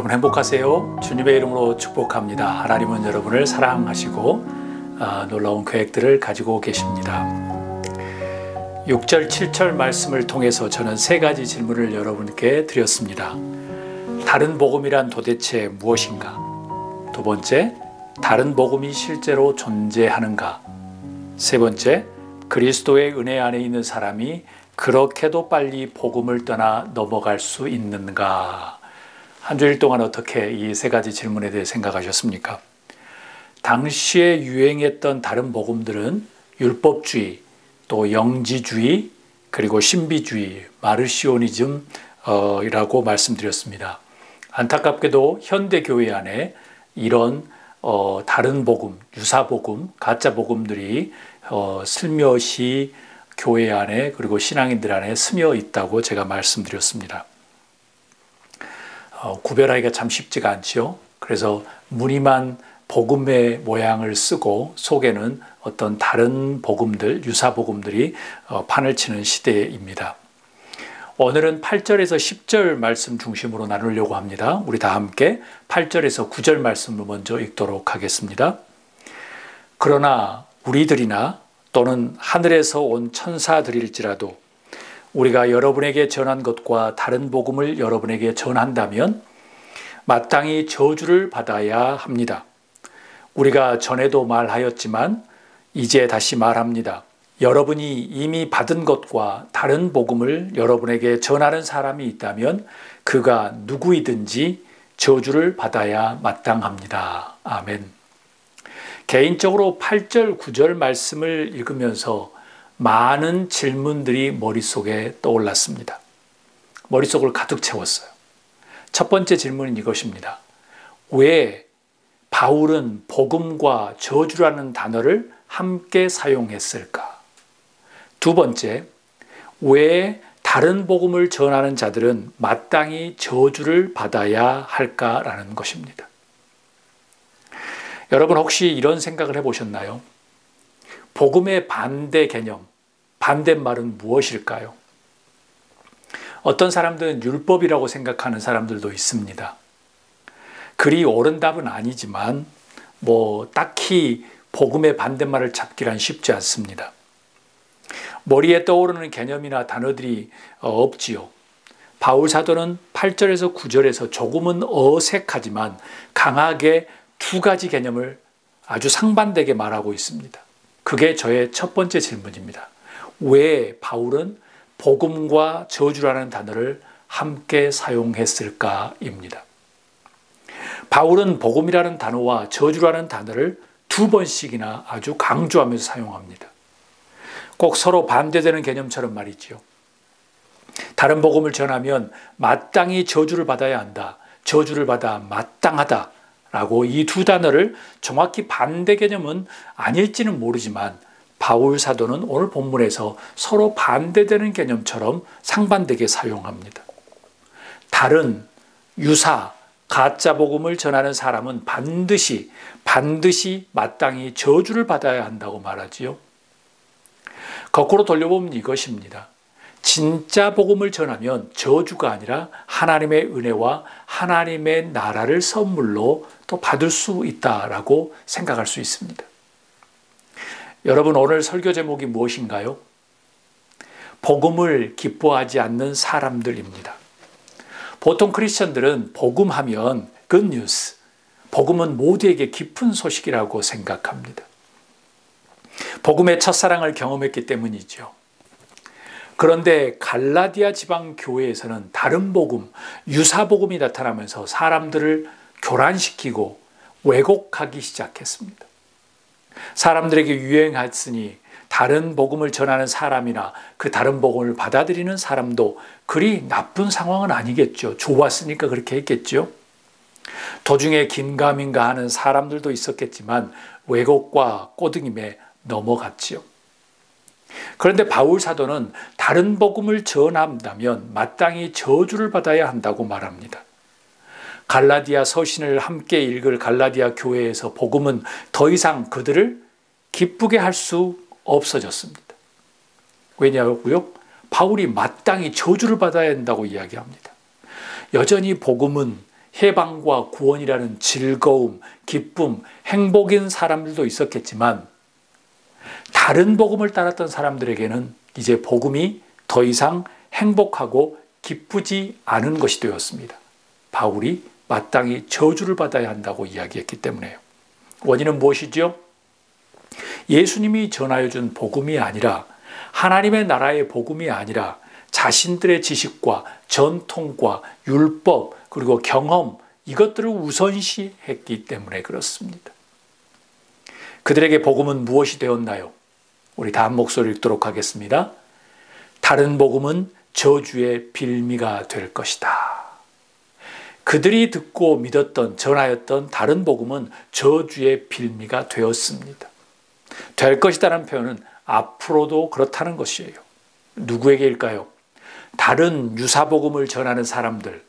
여러분 행복하세요. 주님의 이름으로 축복합니다. 하나님은 여러분을 사랑하시고 놀라운 계획들을 가지고 계십니다. 6절, 7절 말씀을 통해서 저는 세 가지 질문을 여러분께 드렸습니다. 다른 복음이란 도대체 무엇인가? 두 번째, 다른 복음이 실제로 존재하는가? 세 번째, 그리스도의 은혜 안에 있는 사람이 그렇게도 빨리 복음을 떠나 넘어갈 수 있는가? 한 주일 동안 어떻게 이 세 가지 질문에 대해 생각하셨습니까? 당시에 유행했던 다른 복음들은 율법주의, 또 영지주의, 그리고 신비주의, 마르시오니즘이라고 말씀드렸습니다. 안타깝게도 현대교회 안에 이런 다른 복음, 유사복음, 가짜 복음들이 슬며시 교회 안에 그리고 신앙인들 안에 스며 있다고 제가 말씀드렸습니다. 구별하기가 참 쉽지가 않죠. 그래서 무늬만 복음의 모양을 쓰고 속에는 어떤 다른 복음들, 유사 복음들이 판을 치는 시대입니다. 오늘은 8절에서 10절 말씀 중심으로 나누려고 합니다. 우리 다 함께 8절에서 9절 말씀을 먼저 읽도록 하겠습니다. 그러나 우리들이나 또는 하늘에서 온 천사들일지라도 우리가 여러분에게 전한 것과 다른 복음을 여러분에게 전한다면 마땅히 저주를 받아야 합니다. 우리가 전에도 말하였지만 이제 다시 말합니다. 여러분이 이미 받은 것과 다른 복음을 여러분에게 전하는 사람이 있다면 그가 누구이든지 저주를 받아야 마땅합니다. 아멘. 개인적으로 8절, 9절 말씀을 읽으면서 많은 질문들이 머릿속에 떠올랐습니다. 머릿속을 가득 채웠어요. 첫 번째 질문은 이것입니다. 왜 바울은 복음과 저주라는 단어를 함께 사용했을까? 두 번째, 왜 다른 복음을 전하는 자들은 마땅히 저주를 받아야 할까라는 것입니다. 여러분 혹시 이런 생각을 해보셨나요? 복음의 반대 개념, 반대말은 무엇일까요? 어떤 사람들은 율법이라고 생각하는 사람들도 있습니다. 그리 옳은 답은 아니지만 딱히 복음의 반대말을 잡기란 쉽지 않습니다. 머리에 떠오르는 개념이나 단어들이 없지요. 바울 사도는 8절에서 9절에서 조금은 어색하지만 강하게 두 가지 개념을 아주 상반되게 말하고 있습니다. 그게 저의 첫 번째 질문입니다. 왜 바울은 복음과 저주라는 단어를 함께 사용했을까입니다. 바울은 복음이라는 단어와 저주라는 단어를 두 번씩이나 아주 강조하면서 사용합니다. 꼭 서로 반대되는 개념처럼 말이죠. 다른 복음을 전하면 마땅히 저주를 받아야 한다. 저주를 받아 마땅하다. 라고 이 두 단어를 정확히 반대 개념은 아닐지는 모르지만 바울 사도는 오늘 본문에서 서로 반대되는 개념처럼 상반되게 사용합니다. 다른 유사, 가짜 복음을 전하는 사람은 반드시 마땅히 저주를 받아야 한다고 말하지요. 거꾸로 돌려보면 이것입니다. 진짜 복음을 전하면 저주가 아니라 하나님의 은혜와 하나님의 나라를 선물로 또 받을 수 있다라고 생각할 수 있습니다. 여러분 오늘 설교 제목이 무엇인가요? 복음을 기뻐하지 않는 사람들입니다. 보통 크리스천들은 복음하면 good news, 복음은 모두에게 기쁜 소식이라고 생각합니다. 복음의 첫사랑을 경험했기 때문이죠. 그런데 갈라디아 지방 교회에서는 다른 복음, 유사 복음이 나타나면서 사람들을 교란시키고 왜곡하기 시작했습니다. 사람들에게 유행했으니 다른 복음을 전하는 사람이나 그 다른 복음을 받아들이는 사람도 그리 나쁜 상황은 아니겠죠. 좋았으니까 그렇게 했겠죠. 도중에 긴가민가 하는 사람들도 있었겠지만 왜곡과 꼬드김에 넘어갔지요. 그런데 바울 사도는 다른 복음을 전한다면 마땅히 저주를 받아야 한다고 말합니다. 갈라디아 서신을 함께 읽을 갈라디아 교회에서 복음은 더 이상 그들을 기쁘게 할 수 없어졌습니다. 왜냐고요? 바울이 마땅히 저주를 받아야 한다고 이야기합니다. 여전히 복음은 해방과 구원이라는 즐거움, 기쁨, 행복인 사람들도 있었겠지만 다른 복음을 따랐던 사람들에게는 이제 복음이 더 이상 행복하고 기쁘지 않은 것이 되었습니다. 바울이 마땅히 저주를 받아야 한다고 이야기했기 때문에요. 원인은 무엇이죠? 예수님이 전하여 준 복음이 아니라, 하나님의 나라의 복음이 아니라 자신들의 지식과 전통과 율법 그리고 경험, 이것들을 우선시했기 때문에 그렇습니다. 그들에게 복음은 무엇이 되었나요? 우리 다 한 목소리를 읽도록 하겠습니다. 다른 복음은 저주의 빌미가 될 것이다. 그들이 듣고 믿었던, 전하였던 다른 복음은 저주의 빌미가 되었습니다. 될 것이다라는 표현은 앞으로도 그렇다는 것이에요. 누구에게일까요? 다른 유사복음을 전하는 사람들,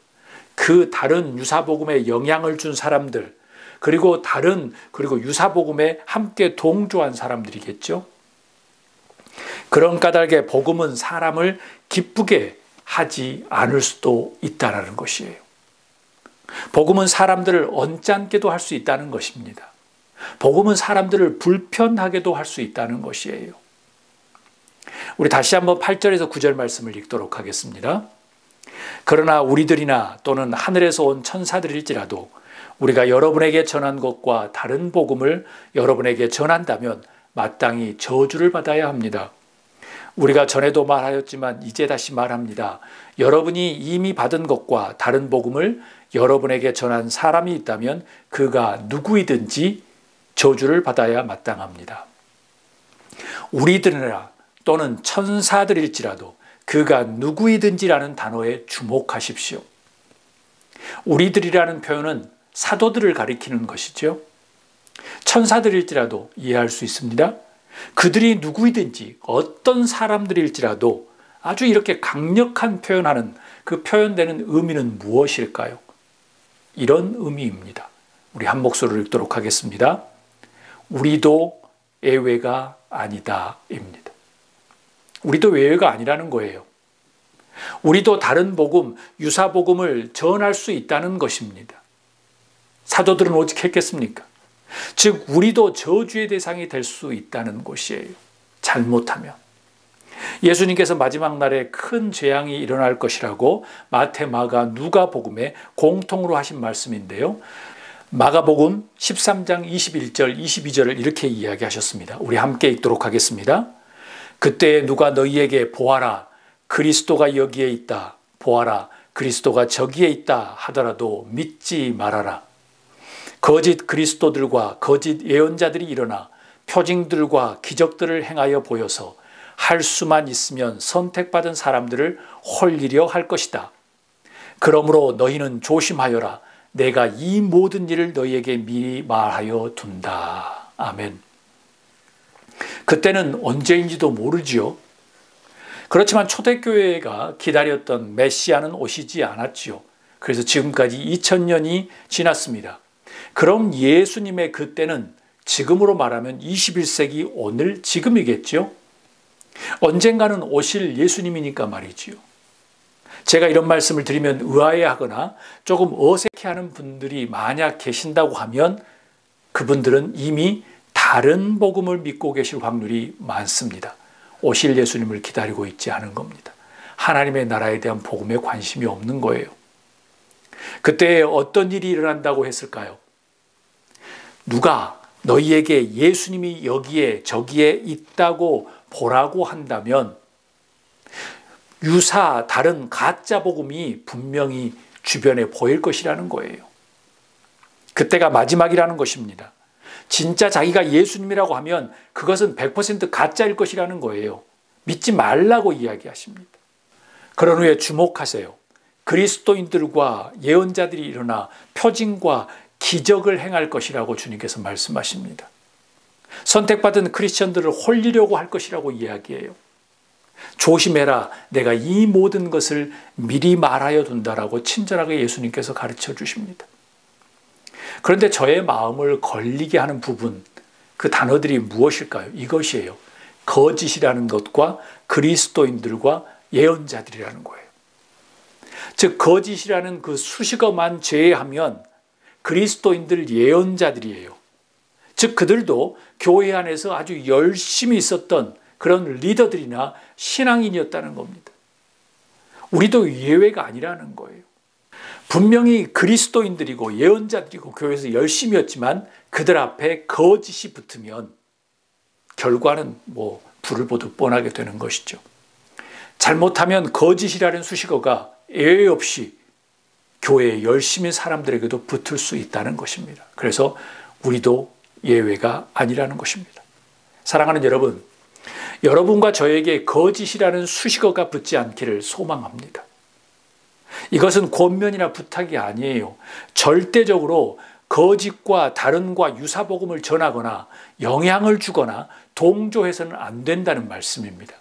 그 다른 유사복음에 영향을 준 사람들, 그리고 유사복음에 함께 동조한 사람들이겠죠. 그런 까닭에 복음은 사람을 기쁘게 하지 않을 수도 있다는 것이에요. 복음은 사람들을 언짢게도 할 수 있다는 것입니다. 복음은 사람들을 불편하게도 할 수 있다는 것이에요. 우리 다시 한번 8절에서 9절 말씀을 읽도록 하겠습니다. 그러나 우리들이나 또는 하늘에서 온 천사들일지라도 우리가 여러분에게 전한 것과 다른 복음을 여러분에게 전한다면 마땅히 저주를 받아야 합니다. 우리가 전에도 말하였지만 이제 다시 말합니다. 여러분이 이미 받은 것과 다른 복음을 여러분에게 전한 사람이 있다면 그가 누구이든지 저주를 받아야 마땅합니다. 우리들이나 또는 천사들일지라도 그가 누구이든지라는 단어에 주목하십시오. 우리들이라는 표현은 사도들을 가리키는 것이죠. 천사들일지라도 이해할 수 있습니다. 그들이 누구이든지 어떤 사람들일지라도 아주 이렇게 강력한 표현하는 그 표현되는 의미는 무엇일까요? 이런 의미입니다. 우리 한 목소리를 읽도록 하겠습니다. 우리도 예외가 아니다입니다. 우리도 예외가 아니라는 거예요. 우리도 다른 복음, 유사복음을 전할 수 있다는 것입니다. 사도들은 오직 했겠습니까? 즉 우리도 저주의 대상이 될 수 있다는 것이에요. 잘못하면. 예수님께서 마지막 날에 큰 재앙이 일어날 것이라고 마태, 마가, 누가복음에 공통으로 하신 말씀인데요. 마가복음 13장 21절, 22절을 이렇게 이야기하셨습니다. 우리 함께 읽도록 하겠습니다. 그때 누가 너희에게 보아라, 그리스도가 여기에 있다, 보아라, 그리스도가 저기에 있다 하더라도 믿지 말아라. 거짓 그리스도들과 거짓 예언자들이 일어나 표징들과 기적들을 행하여 보여서 할 수만 있으면 선택받은 사람들을 홀리려 할 것이다. 그러므로 너희는 조심하여라. 내가 이 모든 일을 너희에게 미리 말하여 둔다. 아멘. 그때는 언제인지도 모르지요. 그렇지만 초대교회가 기다렸던 메시아는 오시지 않았지요. 그래서 지금까지 2000년이 지났습니다. 그럼 예수님의 그때는 지금으로 말하면 21세기 오늘 지금이겠죠. 언젠가는 오실 예수님이니까 말이지요. 제가 이런 말씀을 드리면 의아해하거나 조금 어색해하는 분들이 만약 계신다고 하면 그분들은 이미 다른 복음을 믿고 계실 확률이 많습니다. 오실 예수님을 기다리고 있지 않은 겁니다. 하나님의 나라에 대한 복음에 관심이 없는 거예요. 그때 어떤 일이 일어난다고 했을까요? 누가 너희에게 예수님이 여기에 저기에 있다고 보라고 한다면 유사 다른 가짜 복음이 분명히 주변에 보일 것이라는 거예요. 그때가 마지막이라는 것입니다. 진짜 자기가 예수님이라고 하면 그것은 100% 가짜일 것이라는 거예요. 믿지 말라고 이야기하십니다. 그런 후에 주목하세요. 그리스도인들과 예언자들이 일어나 표징과 기적을 행할 것이라고 주님께서 말씀하십니다. 선택받은 크리스천들을 홀리려고 할 것이라고 이야기해요. 조심해라. 내가 이 모든 것을 미리 말하여 둔다라고 친절하게 예수님께서 가르쳐 주십니다. 그런데 저의 마음을 걸리게 하는 부분, 그 단어들이 무엇일까요? 이것이에요. 거짓이라는 것과 그리스도인들과 예언자들이라는 거예요. 즉 거짓이라는 그 수식어만 제외하면 그리스도인들 예언자들이에요. 즉 그들도 교회 안에서 아주 열심히 있었던 그런 리더들이나 신앙인이었다는 겁니다. 우리도 예외가 아니라는 거예요. 분명히 그리스도인들이고 예언자들이고 교회에서 열심히였지만 그들 앞에 거짓이 붙으면 결과는 불을 보듯 뻔하게 되는 것이죠. 잘못하면 거짓이라는 수식어가 예외 없이 교회에 열심히 사람들에게도 붙을 수 있다는 것입니다. 그래서 우리도 예외가 아니라는 것입니다. 사랑하는 여러분, 여러분과 저에게 거짓이라는 수식어가 붙지 않기를 소망합니다. 이것은 권면이나 부탁이 아니에요. 절대적으로 거짓과 다른과 유사복음을 전하거나 영향을 주거나 동조해서는 안 된다는 말씀입니다.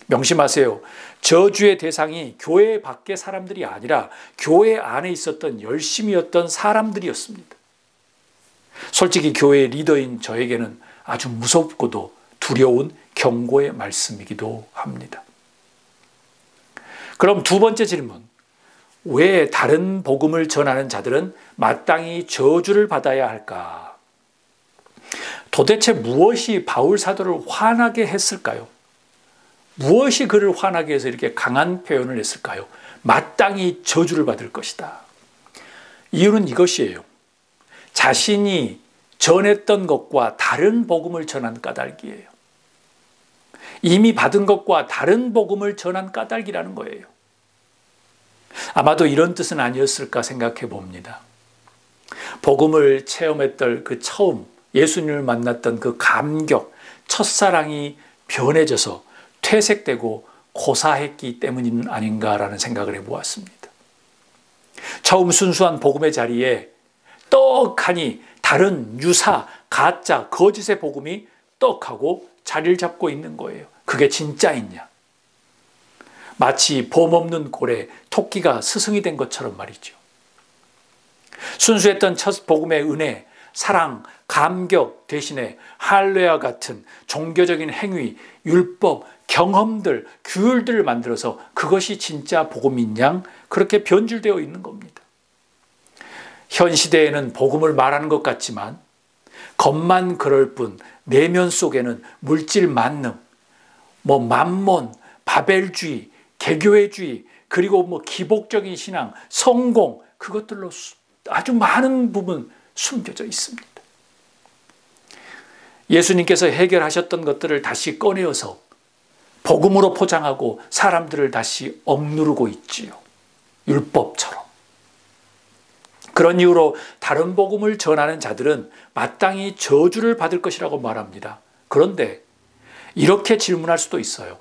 명심하세요. 저주의 대상이 교회 밖의 사람들이 아니라 교회 안에 있었던 열심이었던 사람들이었습니다. 솔직히 교회 리더인 저에게는 아주 무섭고도 두려운 경고의 말씀이기도 합니다. 그럼 두 번째 질문. 왜 다른 복음을 전하는 자들은 마땅히 저주를 받아야 할까? 도대체 무엇이 바울 사도를 화나게 했을까요? 무엇이 그를 화나게 해서 이렇게 강한 표현을 했을까요? 마땅히 저주를 받을 것이다. 이유는 이것이에요. 자신이 전했던 것과 다른 복음을 전한 까닭이에요. 이미 받은 것과 다른 복음을 전한 까닭이라는 거예요. 아마도 이런 뜻은 아니었을까 생각해 봅니다. 복음을 체험했던 그 처음 예수님을 만났던 그 감격, 첫사랑이 변해져서 퇴색되고 고사했기 때문이 아닌가라는 생각을 해보았습니다. 처음 순수한 복음의 자리에 떡하니 다른 유사, 가짜, 거짓의 복음이 떡하고 자리를 잡고 있는 거예요. 그게 진짜있냐? 마치 봄 없는 고래, 토끼가 스승이 된 것처럼 말이죠. 순수했던 첫 복음의 은혜, 사랑, 감격 대신에 할례와 같은 종교적인 행위, 율법, 경험들, 규율들을 만들어서 그것이 진짜 복음인 양 그렇게 변질되어 있는 겁니다. 현 시대에는 복음을 말하는 것 같지만 겉만 그럴 뿐 내면 속에는 물질 만능, 만몬, 바벨주의, 개교회주의, 그리고 기복적인 신앙, 성공, 그것들로 아주 많은 부분 숨겨져 있습니다. 예수님께서 해결하셨던 것들을 다시 꺼내어서 복음으로 포장하고 사람들을 다시 억누르고 있지요. 율법처럼. 그런 이유로 다른 복음을 전하는 자들은 마땅히 저주를 받을 것이라고 말합니다. 그런데 이렇게 질문할 수도 있어요.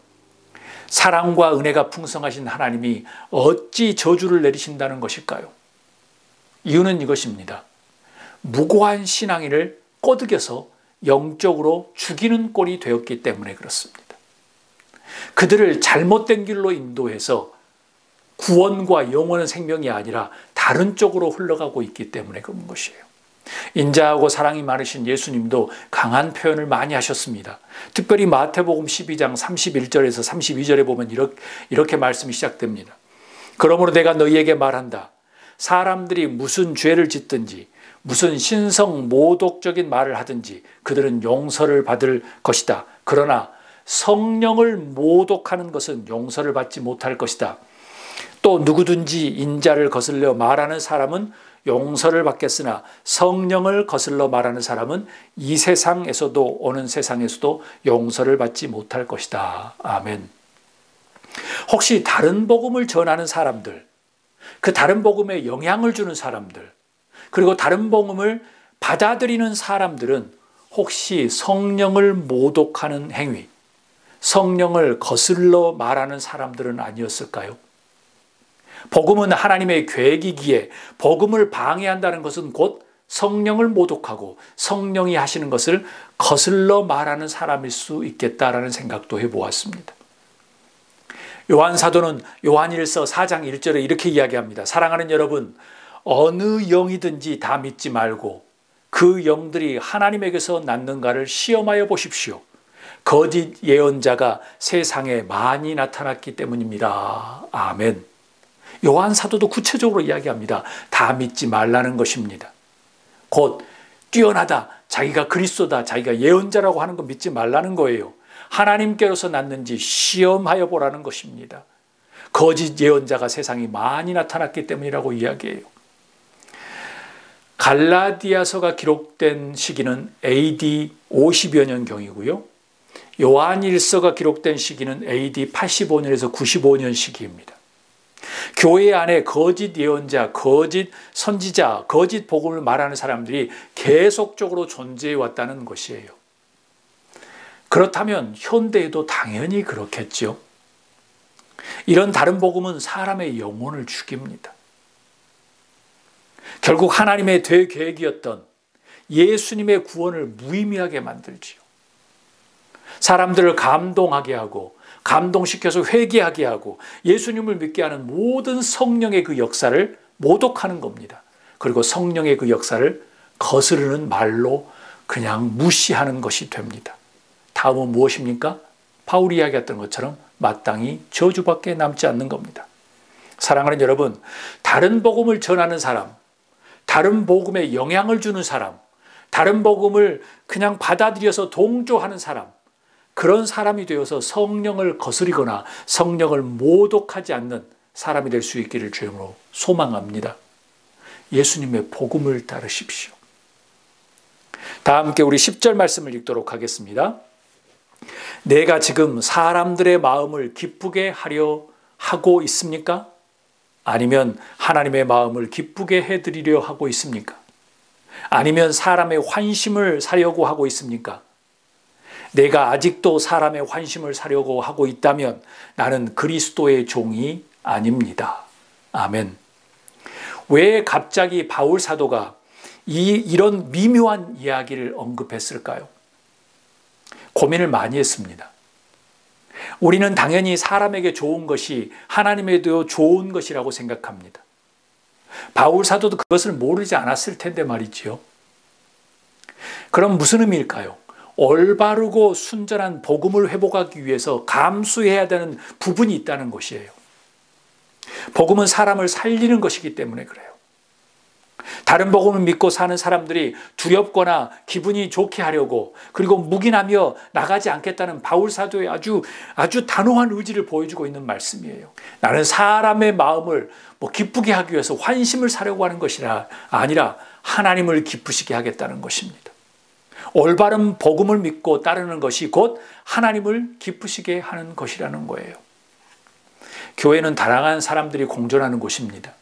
사랑과 은혜가 풍성하신 하나님이 어찌 저주를 내리신다는 것일까요? 이유는 이것입니다. 무고한 신앙인을 꼬드겨서 영적으로 죽이는 꼴이 되었기 때문에 그렇습니다. 그들을 잘못된 길로 인도해서 구원과 영원한 생명이 아니라 다른 쪽으로 흘러가고 있기 때문에 그런 것이에요. 인자하고 사랑이 많으신 예수님도 강한 표현을 많이 하셨습니다. 특별히 마태복음 12장 31절에서 32절에 보면 이렇게 말씀이 시작됩니다. 그러므로 내가 너희에게 말한다. 사람들이 무슨 죄를 짓든지 무슨 신성 모독적인 말을 하든지 그들은 용서를 받을 것이다. 그러나 성령을 모독하는 것은 용서를 받지 못할 것이다. 또 누구든지 인자를 거슬려 말하는 사람은 용서를 받겠으나 성령을 거슬러 말하는 사람은 이 세상에서도 오는 세상에서도 용서를 받지 못할 것이다. 아멘. 혹시 다른 복음을 전하는 사람들, 그 다른 복음에 영향을 주는 사람들, 그리고 다른 복음을 받아들이는 사람들은 혹시 성령을 모독하는 행위, 성령을 거슬러 말하는 사람들은 아니었을까요? 복음은 하나님의 계획이기에 복음을 방해한다는 것은 곧 성령을 모독하고 성령이 하시는 것을 거슬러 말하는 사람일 수 있겠다라는 생각도 해보았습니다. 요한 사도는 요한일서 4장 1절에 이렇게 이야기합니다. 사랑하는 여러분, 어느 영이든지 다 믿지 말고 그 영들이 하나님에게서 났는가를 시험하여 보십시오. 거짓 예언자가 세상에 많이 나타났기 때문입니다. 아멘. 요한 사도도 구체적으로 이야기합니다. 다 믿지 말라는 것입니다. 곧 뛰어나다, 자기가 그리스도다, 자기가 예언자라고 하는 거 믿지 말라는 거예요. 하나님께로서 났는지 시험하여 보라는 것입니다. 거짓 예언자가 세상에 많이 나타났기 때문이라고 이야기해요. 갈라디아서가 기록된 시기는 AD 50여 년경이고요. 요한일서가 기록된 시기는 AD 85년에서 95년 시기입니다. 교회 안에 거짓 예언자, 거짓 선지자, 거짓 복음을 말하는 사람들이 계속적으로 존재해 왔다는 것이에요. 그렇다면 현대에도 당연히 그렇겠죠. 이런 다른 복음은 사람의 영혼을 죽입니다. 결국 하나님의 대계획이었던 예수님의 구원을 무의미하게 만들지요. 사람들을 감동하게 하고 감동시켜서 회개하게 하고 예수님을 믿게 하는 모든 성령의 그 역사를 모독하는 겁니다. 그리고 성령의 그 역사를 거스르는 말로 그냥 무시하는 것이 됩니다. 다음은 무엇입니까? 바울이 이야기했던 것처럼 마땅히 저주밖에 남지 않는 겁니다. 사랑하는 여러분, 다른 복음을 전하는 사람, 다른 복음에 영향을 주는 사람, 다른 복음을 그냥 받아들여서 동조하는 사람, 그런 사람이 되어서 성령을 거스리거나 성령을 모독하지 않는 사람이 될 수 있기를 주님으로 소망합니다. 예수님의 복음을 따르십시오. 다 함께 우리 10절 말씀을 읽도록 하겠습니다. 내가 지금 사람들의 마음을 기쁘게 하려 하고 있습니까? 아니면 하나님의 마음을 기쁘게 해드리려 하고 있습니까? 아니면 사람의 환심을 사려고 하고 있습니까? 내가 아직도 사람의 환심을 사려고 하고 있다면 나는 그리스도의 종이 아닙니다. 아멘. 왜 갑자기 바울 사도가 이런 미묘한 이야기를 언급했을까요? 고민을 많이 했습니다. 우리는 당연히 사람에게 좋은 것이 하나님에도 좋은 것이라고 생각합니다. 바울 사도도 그것을 모르지 않았을 텐데 말이지요. 그럼 무슨 의미일까요? 올바르고 순전한 복음을 회복하기 위해서 감수해야 되는 부분이 있다는 것이에요. 복음은 사람을 살리는 것이기 때문에 그래요. 다른 복음을 믿고 사는 사람들이 두렵거나 기분이 좋게 하려고 그리고 묵인하며 나가지 않겠다는 바울 사도의 아주 단호한 의지를 보여주고 있는 말씀이에요. 나는 사람의 마음을 기쁘게 하기 위해서 환심을 사려고 하는 것이 아니라 하나님을 기쁘시게 하겠다는 것입니다. 올바른 복음을 믿고 따르는 것이 곧 하나님을 기쁘시게 하는 것이라는 거예요. 교회는 다양한 사람들이 공존하는 곳입니다.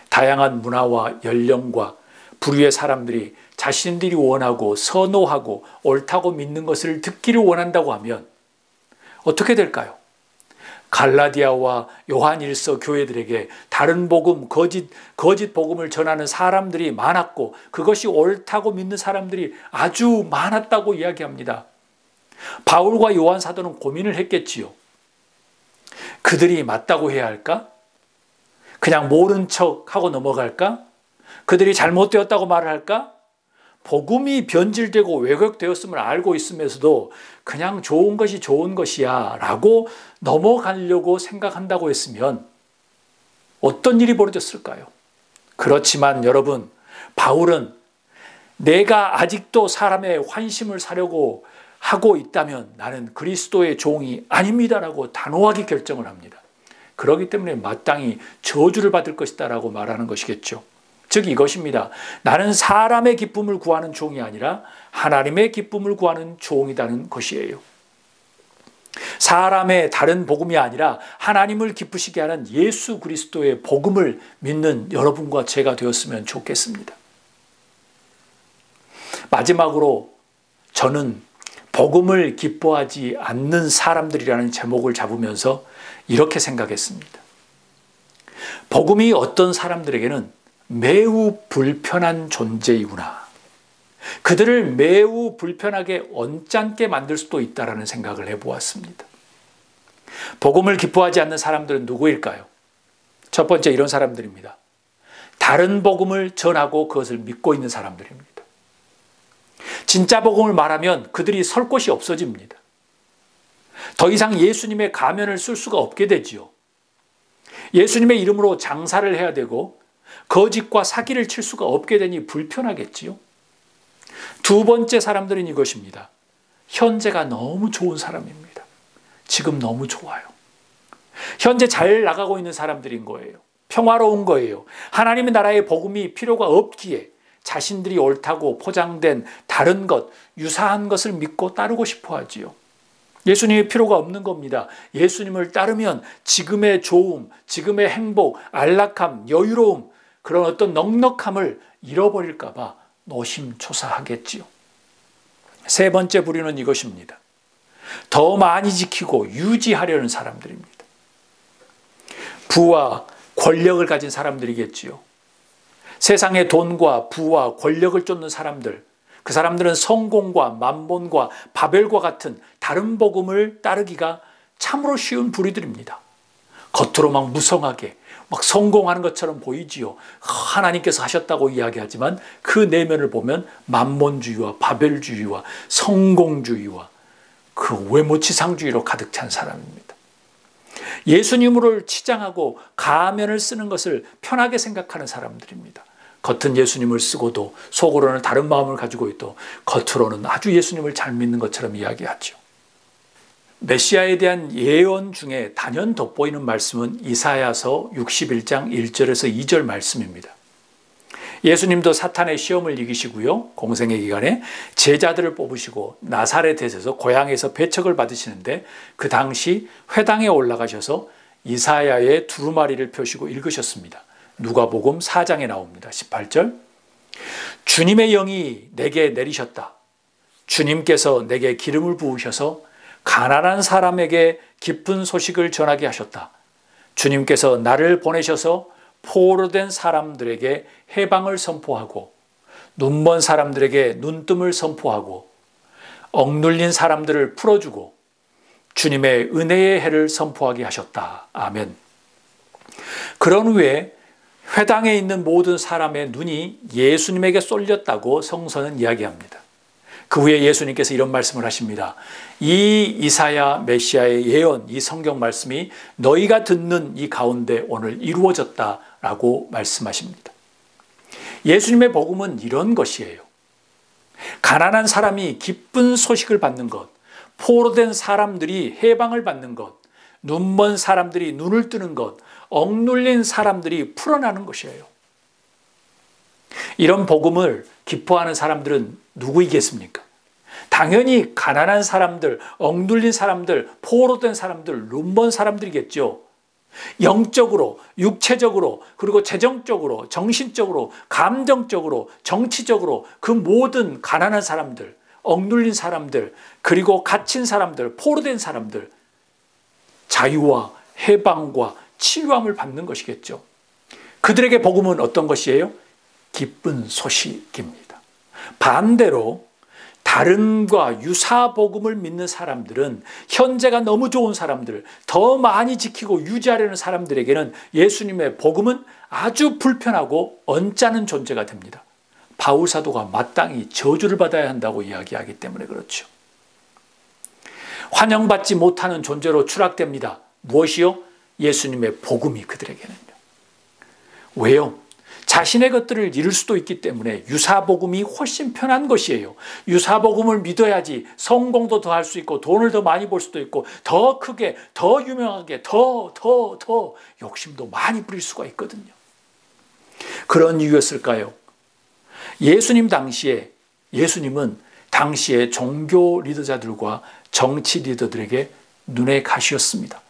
다양한 문화와 연령과 부류의 사람들이 자신들이 원하고 선호하고 옳다고 믿는 것을 듣기를 원한다고 하면 어떻게 될까요? 갈라디아와 요한일서 교회들에게 다른 복음, 거짓 복음을 전하는 사람들이 많았고 그것이 옳다고 믿는 사람들이 아주 많았다고 이야기합니다. 바울과 요한 사도는 고민을 했겠지요. 그들이 맞다고 해야 할까? 그냥 모른 척하고 넘어갈까? 그들이 잘못되었다고 말을 할까? 복음이 변질되고 왜곡되었음을 알고 있으면서도 그냥 좋은 것이 좋은 것이야 라고 넘어가려고 생각한다고 했으면 어떤 일이 벌어졌을까요? 그렇지만 여러분, 바울은 내가 아직도 사람의 환심을 사려고 하고 있다면 나는 그리스도의 종이 아닙니다라고 단호하게 결정을 합니다. 그렇기 때문에 마땅히 저주를 받을 것이다 라고 말하는 것이겠죠. 즉 이것입니다. 나는 사람의 기쁨을 구하는 종이 아니라 하나님의 기쁨을 구하는 종이라는 것이에요. 사람의 다른 복음이 아니라 하나님을 기쁘시게 하는 예수 그리스도의 복음을 믿는 여러분과 제가 되었으면 좋겠습니다. 마지막으로 저는 복음을 기뻐하지 않는 사람들이라는 제목을 잡으면서 이렇게 생각했습니다. 복음이 어떤 사람들에게는 매우 불편한 존재이구나. 그들을 매우 불편하게 언짢게 만들 수도 있다는 생각을 해보았습니다. 복음을 기뻐하지 않는 사람들은 누구일까요? 첫 번째 이런 사람들입니다. 다른 복음을 전하고 그것을 믿고 있는 사람들입니다. 진짜 복음을 말하면 그들이 설 곳이 없어집니다. 더 이상 예수님의 가면을 쓸 수가 없게 되지요. 예수님의 이름으로 장사를 해야 되고 거짓과 사기를 칠 수가 없게 되니 불편하겠지요. 두 번째 사람들은 이것입니다. 현재가 너무 좋은 사람입니다. 지금 너무 좋아요. 현재 잘 나가고 있는 사람들인 거예요. 평화로운 거예요. 하나님의 나라의 복음이 필요가 없기에 자신들이 옳다고 포장된 다른 것, 유사한 것을 믿고 따르고 싶어 하지요. 예수님이 필요가 없는 겁니다. 예수님을 따르면 지금의 좋음, 지금의 행복, 안락함, 여유로움, 그런 어떤 넉넉함을 잃어버릴까 봐 노심초사하겠지요. 세 번째 부류는 이것입니다. 더 많이 지키고 유지하려는 사람들입니다. 부와 권력을 가진 사람들이겠지요. 세상의 돈과 부와 권력을 쫓는 사람들, 그 사람들은 성공과 만본과 바벨과 같은 다른 복음을 따르기가 참으로 쉬운 부류들입니다. 겉으로 막 무성하게 막 성공하는 것처럼 보이지요. 하나님께서 하셨다고 이야기하지만 그 내면을 보면 만몬주의와 바벨주의와 성공주의와 그 외모치상주의로 가득 찬 사람입니다. 예수님을 치장하고 가면을 쓰는 것을 편하게 생각하는 사람들입니다. 겉은 예수님을 쓰고도 속으로는 다른 마음을 가지고 있고 겉으로는 아주 예수님을 잘 믿는 것처럼 이야기하죠. 메시아에 대한 예언 중에 단연 돋보이는 말씀은 이사야서 61장 1절에서 2절 말씀입니다. 예수님도 사탄의 시험을 이기시고요. 공생의 기간에 제자들을 뽑으시고 나사렛에서 고향에서 배척을 받으시는데 그 당시 회당에 올라가셔서 이사야의 두루마리를 펴시고 읽으셨습니다. 누가복음 4장에 나옵니다. 18절. 주님의 영이 내게 내리셨다. 주님께서 내게 기름을 부으셔서 가난한 사람에게 기쁜 소식을 전하게 하셨다. 주님께서 나를 보내셔서 포로된 사람들에게 해방을 선포하고 눈먼 사람들에게 눈뜸을 선포하고 억눌린 사람들을 풀어주고 주님의 은혜의 해를 선포하게 하셨다. 아멘. 그런 후에 회당에 있는 모든 사람의 눈이 예수님에게 쏠렸다고 성서는 이야기합니다. 그 후에 예수님께서 이런 말씀을 하십니다. 이 이사야 메시아의 예언, 이 성경 말씀이 너희가 듣는 이 가운데 오늘 이루어졌다라고 말씀하십니다. 예수님의 복음은 이런 것이에요. 가난한 사람이 기쁜 소식을 받는 것, 포로된 사람들이 해방을 받는 것, 눈먼 사람들이 눈을 뜨는 것, 억눌린 사람들이 풀어나는 것이에요. 이런 복음을 기뻐하는 사람들은 누구이겠습니까? 당연히 가난한 사람들, 억눌린 사람들, 포로된 사람들, 눈먼 사람들이겠죠. 영적으로, 육체적으로, 그리고 재정적으로, 정신적으로, 감정적으로, 정치적으로 그 모든 가난한 사람들, 억눌린 사람들, 그리고 갇힌 사람들, 포로된 사람들, 자유와 해방과 치유함을 받는 것이겠죠. 그들에게 복음은 어떤 것이에요? 기쁜 소식입니다. 반대로 다른과 유사 복음을 믿는 사람들은 현재가 너무 좋은 사람들, 더 많이 지키고 유지하려는 사람들에게는 예수님의 복음은 아주 불편하고 언짢은 존재가 됩니다. 바울 사도가 마땅히 저주를 받아야 한다고 이야기하기 때문에 그렇죠. 환영받지 못하는 존재로 추락됩니다. 무엇이요? 예수님의 복음이 그들에게는요. 왜요? 자신의 것들을 잃을 수도 있기 때문에 유사복음이 훨씬 편한 것이에요. 유사복음을 믿어야지 성공도 더 할 수 있고 돈을 더 많이 벌 수도 있고 더 크게 더 유명하게 더 욕심도 많이 부릴 수가 있거든요. 그런 이유였을까요? 예수님 당시에 예수님은 당시의 종교 리더자들과 정치 리더들에게 눈의 가시였습니다.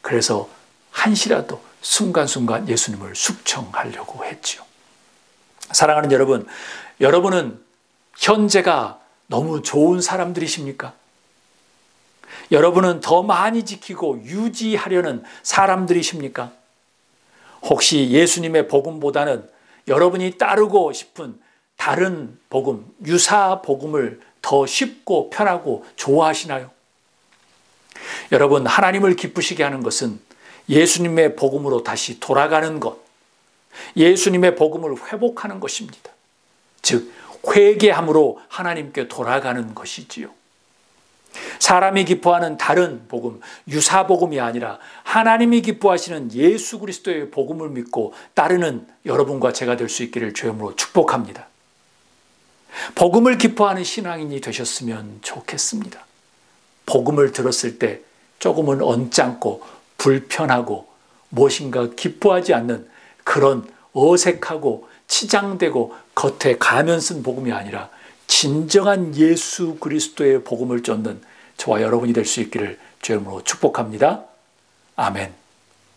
그래서 한시라도 순간순간 예수님을 숙청하려고 했지요. 사랑하는 여러분, 여러분은 현재가 너무 좋은 사람들이십니까? 여러분은 더 많이 지키고 유지하려는 사람들이십니까? 혹시 예수님의 복음보다는 여러분이 따르고 싶은 다른 복음, 유사 복음을 더 쉽고 편하고 좋아하시나요? 여러분, 하나님을 기쁘시게 하는 것은 예수님의 복음으로 다시 돌아가는 것, 예수님의 복음을 회복하는 것입니다. 즉 회개함으로 하나님께 돌아가는 것이지요. 사람이 기뻐하는 다른 복음, 유사복음이 아니라 하나님이 기뻐하시는 예수 그리스도의 복음을 믿고 따르는 여러분과 제가 될 수 있기를 주님으로 축복합니다. 복음을 기뻐하는 신앙인이 되셨으면 좋겠습니다. 복음을 들었을 때 조금은 언짢고 불편하고 무엇인가 기뻐하지 않는 그런 어색하고 치장되고 겉에 가면 쓴 복음이 아니라 진정한 예수 그리스도의 복음을 쫓는 저와 여러분이 될 수 있기를 주님으로 축복합니다. 아멘.